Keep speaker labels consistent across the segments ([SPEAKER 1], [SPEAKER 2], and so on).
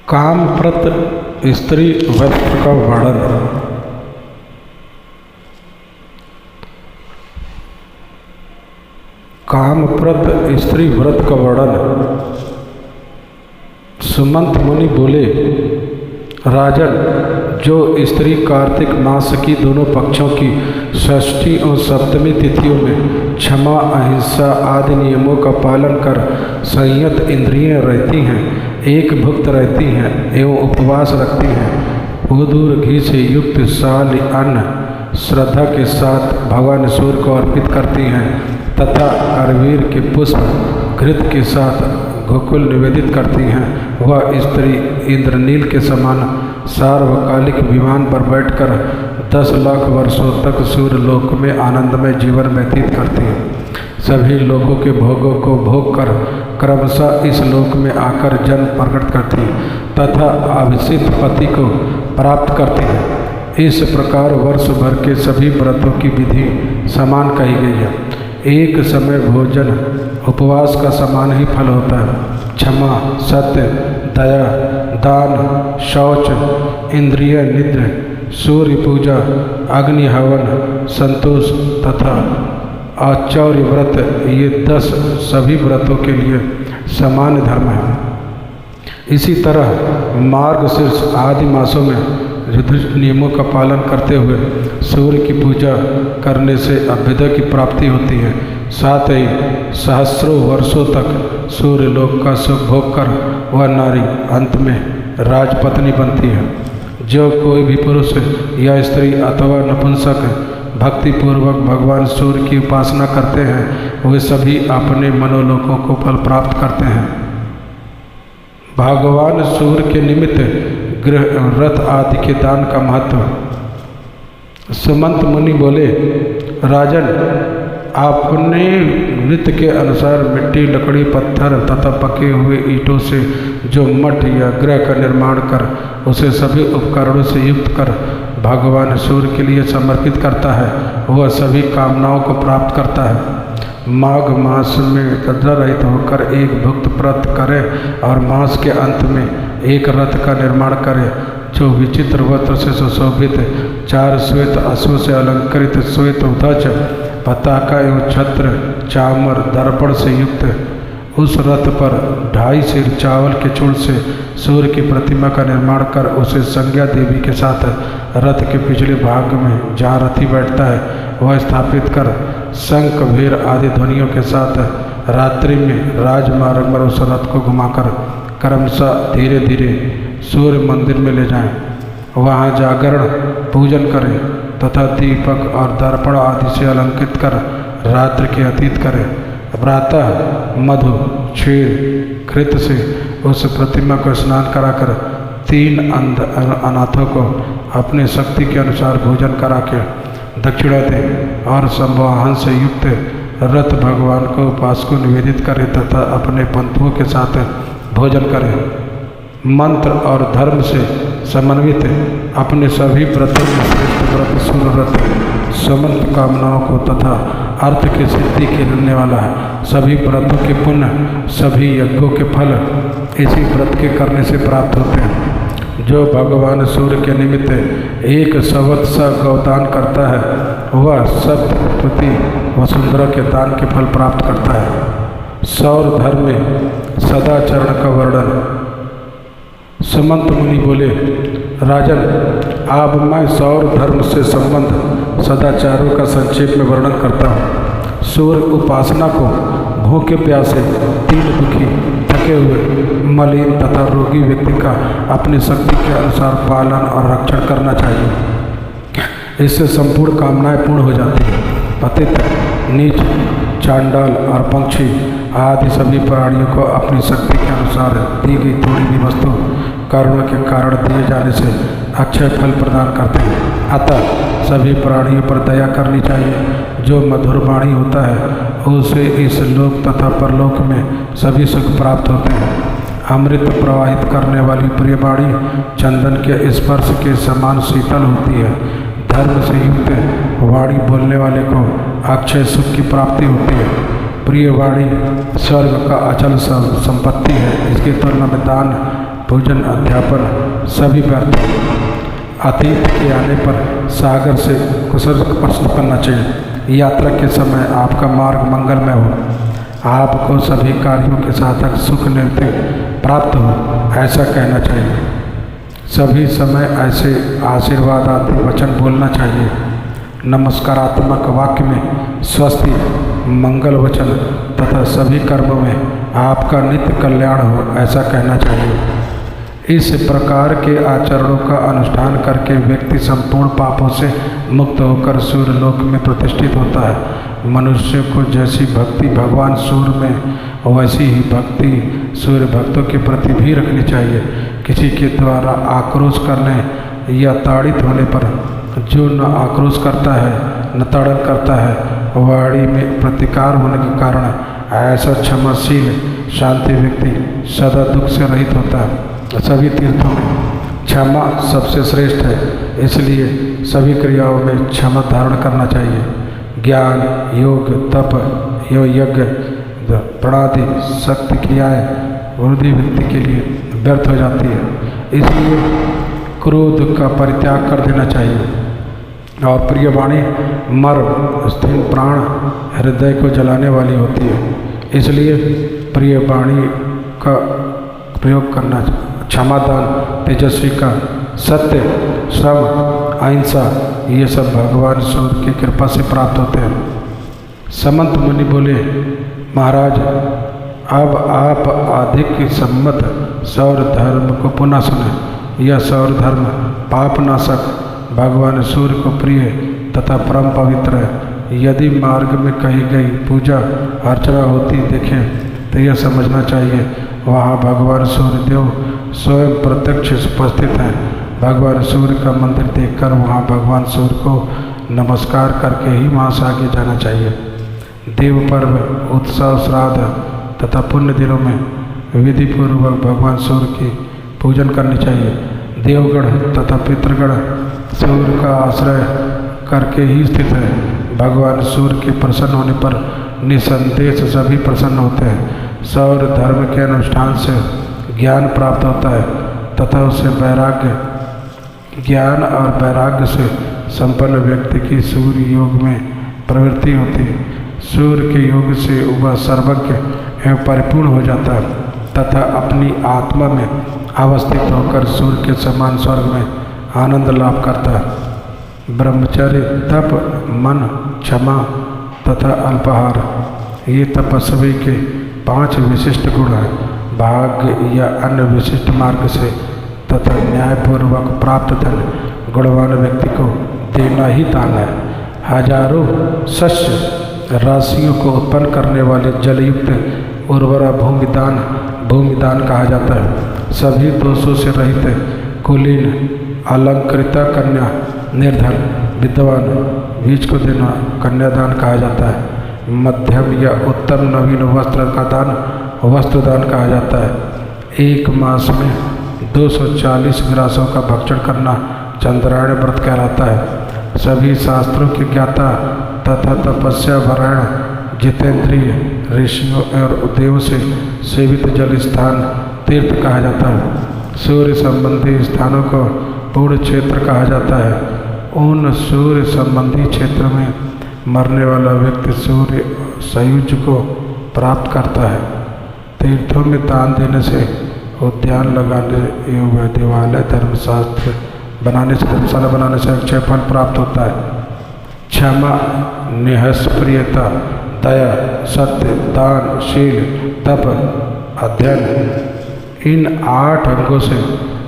[SPEAKER 1] कामप्रत स्त्री वस्त्र का वर्णन। कामप्रत स्त्री व्रत का वर्णन। सुमंत मुनि बोले, राजन, जो स्त्री कार्तिक मास की दोनों पक्षों की षष्ठी और सप्तमी तिथियों में क्षमा, अहिंसा आदि नियमों का पालन कर संयत इंद्रियां रहती हैं, एक भुक्त रहती हैं एवं उपवास रखती हैं, वो दूर घी से युक्त साल अन्न श्रद्धा के साथ भगवान सूर्य को अर्पित करती हैं तथा करवीर के पुष्प घृत के साथ गोकुल निवेदित करती हैं, वह स्त्री इंद्रनील के समान सार्वकालिक विमान पर बैठकर 10 लाख वर्षों तक सूर्य लोक में आनंदमय जीवन व्यतीत करती है। सभी लोगों के भोगों को भोग कर क्रमशः इस लोक में आकर जन्म प्रकट करती है तथा अभिषिक्त पति को प्राप्त करती है। इस प्रकार वर्ष भर के सभी व्रतों की विधि समान कही गई है। एक समय भोजन उपवास का समान ही फल होता है। क्षमा, सत्य, दया, दान, शौच, इंद्रिय निद्र, सूर्य पूजा, अग्नि हवन, संतोष तथा आचौर्य व्रत, ये 10 सभी व्रतों के लिए समान धर्म है। इसी तरह मार्गशीर्ष आदि मासों में युधिष्ठिर नियमों का पालन करते हुए सूर्य की पूजा करने से अभ्युदय की प्राप्ति होती है। साथ ही सहस्रों वर्षों तक सूर्य लोक का सुख भोग कर वह नारी अंत में राजपत्नी बनती है। जो कोई भी पुरुष या स्त्री अथवा नपुंसक भक्तिपूर्वक भगवान सूर्य की उपासना करते हैं, वे सभी अपने मनोलोकों को फल प्राप्त करते हैं। भगवान सूर्य के निमित्त गृह रथ आदि के दान का महत्व। सुमंत मुनि बोले, राजन, आपने नृत्य के अनुसार मिट्टी, लकड़ी, पत्थर तथा पके हुए ईंटों से जो मठ या गृह का निर्माण कर उसे सभी उपकरणों से युक्त कर भगवान सूर्य के लिए समर्पित करता है, वह सभी कामनाओं को प्राप्त करता है। माघ मास में कद्रा रहित होकर एक भुक्त व्रत करे और मास के अंत में एक रथ का निर्माण करे, जो विचित्र वस्त्र से सुशोभित 4 श्वेत अश्व से अलंकृत श्वेत ध्वज, पताका एवं छत्र, चामर, दर्पण से युक्त उस रथ पर 2.5 सेर चावल के चूर्ण से सूर्य की प्रतिमा का निर्माण कर उसे संज्ञा देवी के साथ रथ के पिछले भाग में जहाँ रथी बैठता है वह स्थापित कर शंख, भीर आदि ध्वनियों के साथ रात्रि में राजमार्ग पर उस रथ को घुमाकर क्रमशः धीरे धीरे सूर्य मंदिर में ले जाएं। वहाँ जागरण पूजन करें तथा दीपक और दर्पण आदि से अलंकृत कर रात्रि के अतीत करें। प्रातः मधु, क्षीर, घृत से उस प्रतिमा को स्नान कराकर 3 अनाथों को अपने शक्ति के अनुसार भोजन करा के दक्षिणा दें और संवाहन से युक्त रथ भगवान को उपासकों निवेदित करें तथा अपने पंथुओं के साथ भोजन करें। मंत्र और धर्म से समन्वित अपने सभी व्रतों में श्रेष्ठ व्रत सूर्य व्रत समस्त कामनाओं को तथा अर्थ की सिद्धि के देने वाला है। सभी व्रतों के पुण्य, सभी यज्ञों के फल इसी व्रत के करने से प्राप्त होते हैं। जो भगवान सूर्य के निमित्त 1 संवत्स गौदान करता है, वह सप्तपति वसुंधरा के दान के फल प्राप्त करता है। सौर धर्म में सदाचरण का वर्णन। सुमंत मुनि बोले, राजन, अब मैं सौर धर्म से संबंध सदाचारों का संक्षेप में वर्णन करता हूँ। सूर्य उपासना को भूखे प्यासे, दीन दुखी, थके हुए, मलिन तथा रोगी व्यक्ति का अपनी शक्ति के अनुसार पालन और रक्षण करना चाहिए। इससे संपूर्ण कामनाएं पूर्ण हो जाती हैं। पतित, नीच, चांडाल और पंक्षी आदि सभी प्राणियों को अपनी शक्ति के अनुसार दी गई थोड़ी भी वस्तु करुणा के कारण दिए जाने से अक्षय फल प्रदान करते हैं। अतः सभी प्राणियों पर दया करनी चाहिए। जो मधुर वाणी होता है उसे इस लोक तथा परलोक में सभी सुख प्राप्त होते हैं। अमृत प्रवाहित करने वाली प्रिय वाणी चंदन के स्पर्श के समान शीतल होती है। धर्म से युक्त वाणी बोलने वाले को अक्षय सुख की प्राप्ति होती है। प्रिय वाणी स्वर्ग का अचल संपत्ति है। इसकी तुलना में दान पूजन अध्यापन सभी व्यर्थ। अतीत के आने पर सागर से कुशल प्रश्न करना चाहिए। यात्रा के समय आपका मार्ग मंगलमय हो, आपको सभी कार्यों के साधक सुख निवृत्ति प्राप्त हो, ऐसा कहना चाहिए। सभी समय ऐसे आशीर्वादात्मक वचन बोलना चाहिए। नमस्कारात्मक वाक्य में स्वस्ति, मंगल वचन तथा सभी कर्मों में आपका नित्य कल्याण हो, ऐसा कहना चाहिए। इस प्रकार के आचरणों का अनुष्ठान करके व्यक्ति संपूर्ण पापों से मुक्त होकर सूर्य लोक में प्रतिष्ठित होता है। मनुष्य को जैसी भक्ति भगवान सूर्य में, वैसी ही भक्ति सूर्य भक्तों के प्रति भी रखनी चाहिए। किसी के द्वारा आक्रोश करने या ताड़ित होने पर जो न आक्रोश करता है न ताड़न करता है, वाणी में प्रतिकार होने के कारण ऐसा क्षमाशील शांति व्यक्ति सदा दुख से रहित होता है। सभी तीर्थों में क्षमा सबसे श्रेष्ठ है, इसलिए सभी क्रियाओं में क्षमा धारण करना चाहिए। ज्ञान, योग, तप, यज्ञ, प्रणादि शक्ति क्रियाएँ वृद्धि व्यक्ति के लिए व्यर्थ हो जाती है, इसलिए क्रोध का परित्याग कर देना चाहिए। और प्रिय वाणी मर्म स्थिर प्राण हृदय को जलाने वाली होती है, इसलिए प्रिय वाणी का प्रयोग करना चाहिए। क्षमादान, तेजस्वी का, सत्य, श्रम, अहिंसा, ये सब भगवान सूर्य की कृपा से प्राप्त होते हैं। समंत मुनि बोले, महाराज अब आप अधिक सम्मत सौर धर्म को पुनः सुने। यह सौर धर्म पापनाशक, भगवान सूर्य को प्रिय तथा परम पवित्र है। यदि मार्ग में कही गई पूजा अर्चना होती देखें तो यह समझना चाहिए वहाँ भगवान सूर्य देव स्वयं प्रत्यक्ष उपस्थित हैं। भगवान सूर्य का मंदिर देखकर वहाँ भगवान सूर्य को नमस्कार करके ही वहाँ से आगे जाना चाहिए। देव पर्व, उत्सव, श्राद्ध तथा पुण्य दिनों में विधि पूर्वक भगवान सूर्य की पूजन करनी चाहिए। देवगण तथा पितृगण सूर्य का आश्रय करके ही स्थित है। भगवान सूर्य के प्रसन्न होने पर निसंदेह सभी प्रसन्न होते हैं। सौर धर्म के अनुष्ठान से ज्ञान प्राप्त होता है तथा उससे वैराग्य, ज्ञान और वैराग्य से संपन्न व्यक्ति की सूर्य योग में प्रवृत्ति होती है। सूर्य के योग से वह सर्वज्ञ एवं परिपूर्ण हो जाता है तथा अपनी आत्मा में अवस्थित होकर सूर्य के समान स्वर्ग में आनंद लाभ करता है। ब्रह्मचर्य, तप, मन, क्षमा तथा अल्पाहार ये तपस्वी के 5 विशिष्ट गुण हैं। भाग्य या अन्य विशिष्ट मार्ग से तथा न्यायपूर्वक प्राप्त धन गुणवान व्यक्ति को देना ही दान है। हजारों शस्य राशियों को उत्पन्न करने वाले जलयुक्त उर्वरा भूमिदान कहा जाता है। सभी दोषों से रहित कुलीन, अलंकृता कन्या, निर्धन, विद्वान बीज को देना कन्यादान कहा जाता है। मध्यम या उत्तम नवीन वस्त्र का दान वस्त्रदान कहा जाता है। एक मास में 240 ग्रासों का भक्षण करना चंद्रायण व्रत कहलाता है। सभी शास्त्रों के ज्ञाता तथा तपस्या वरायण जितेंद्रिय ऋषियों और देव से सेवित जल स्थान तीर्थ कहा जाता है। सूर्य संबंधी स्थानों को पूर्ण क्षेत्र कहा जाता है। उन सूर्य संबंधी क्षेत्र में मरने वाला व्यक्ति सूर्य सायुज्य को प्राप्त करता है। तीर्थों में दान देने से, उद्यान लगाने एवं देवालय, धर्मशास्त्र बनाने से, धर्मशाला बनाने से अक्षय फल प्राप्त होता है। क्षमा, निःस्पृहता, दया, सत्य, दान, शील, तप, अध्ययन, इन 8 अंगों से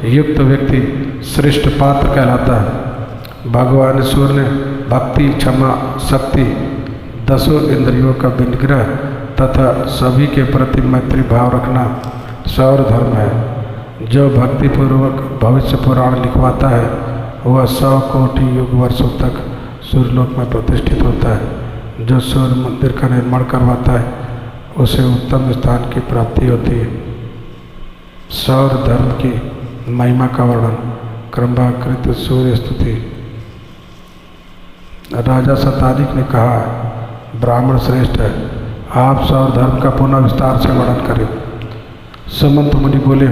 [SPEAKER 1] युक्त व्यक्ति श्रेष्ठ पात्र कहलाता है। भगवान सूर्य ने भक्ति, क्षमा, शक्ति, 10 इंद्रियों का विनिग्रह तथा सभी के प्रति मैत्री भाव रखना सौर धर्म है। जो भक्तिपूर्वक भविष्य पुराण लिखवाता है वह 100 कोटि युग वर्षों तक सूर्यलोक में प्रतिष्ठित होता है। जो सूर्य मंदिर का निर्माण करवाता है उसे उत्तम स्थान की प्राप्ति होती है। सौर धर्म की महिमा का वर्णन, क्रमवाकृत सूर्य स्तुति। राजा शतानिक ने कहा, ब्राह्मण श्रेष्ठ है, आप सौर धर्म का पुनः विस्तार से वर्णन करें। सुमंत मुनि बोले,